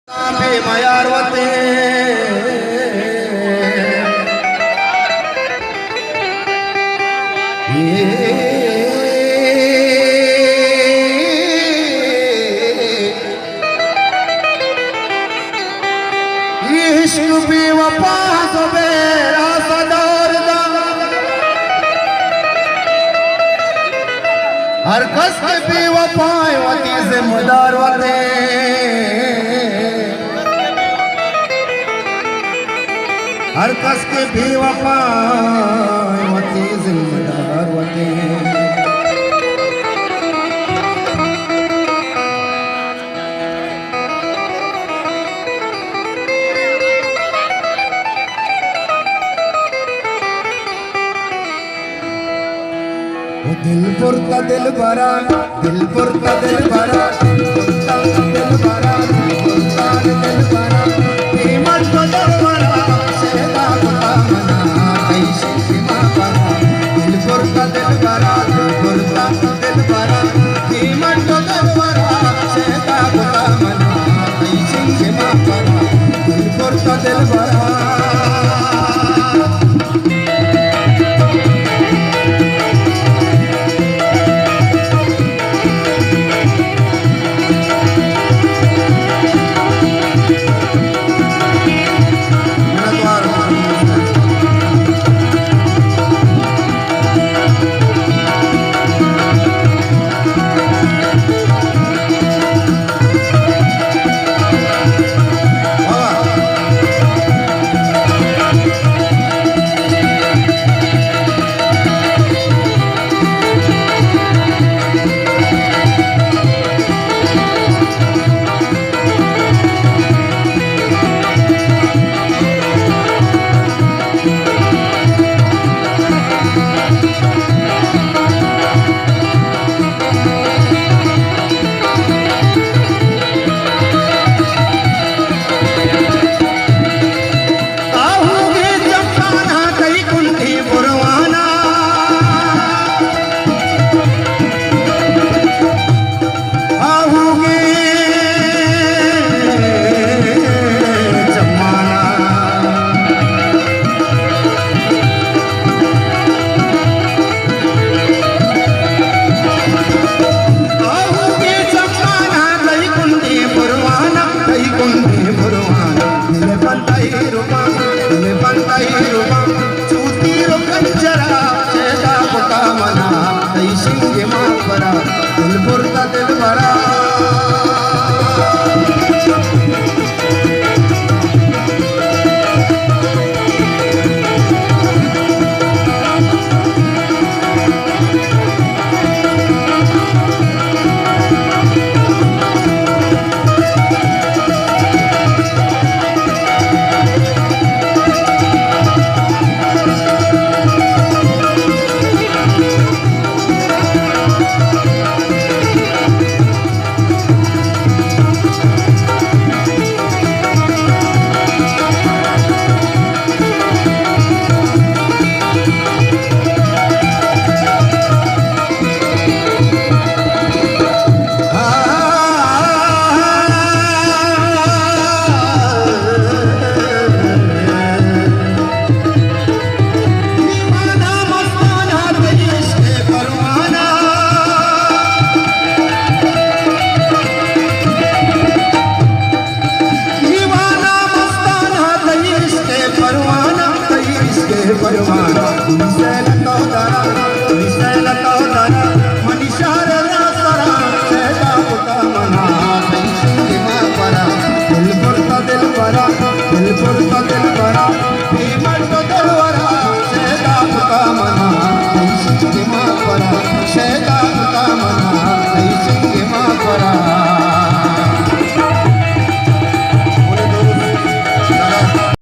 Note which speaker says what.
Speaker 1: मयारवते इश्क भी वफा सवेरा सदौरदा हर कस के भी वफाएं वती जिम्मेदार वते हर कस के भी वफाएं वती जिम्मेदार वते दिल पुरता दिल भरा दिल पुरता दिल भरा दिल भरा दिल भरा कीमत को दिल भरा सेवा खुदा मना ऐसे सीमा भरा दिल पुरता दिल भरा दिल भरा कीमत को दिल भरा सेवा खुदा मना ऐसे सीमा भरा दिल पुरता दिल भरा दिल पुरता दिल भरा दिल पुरता दिल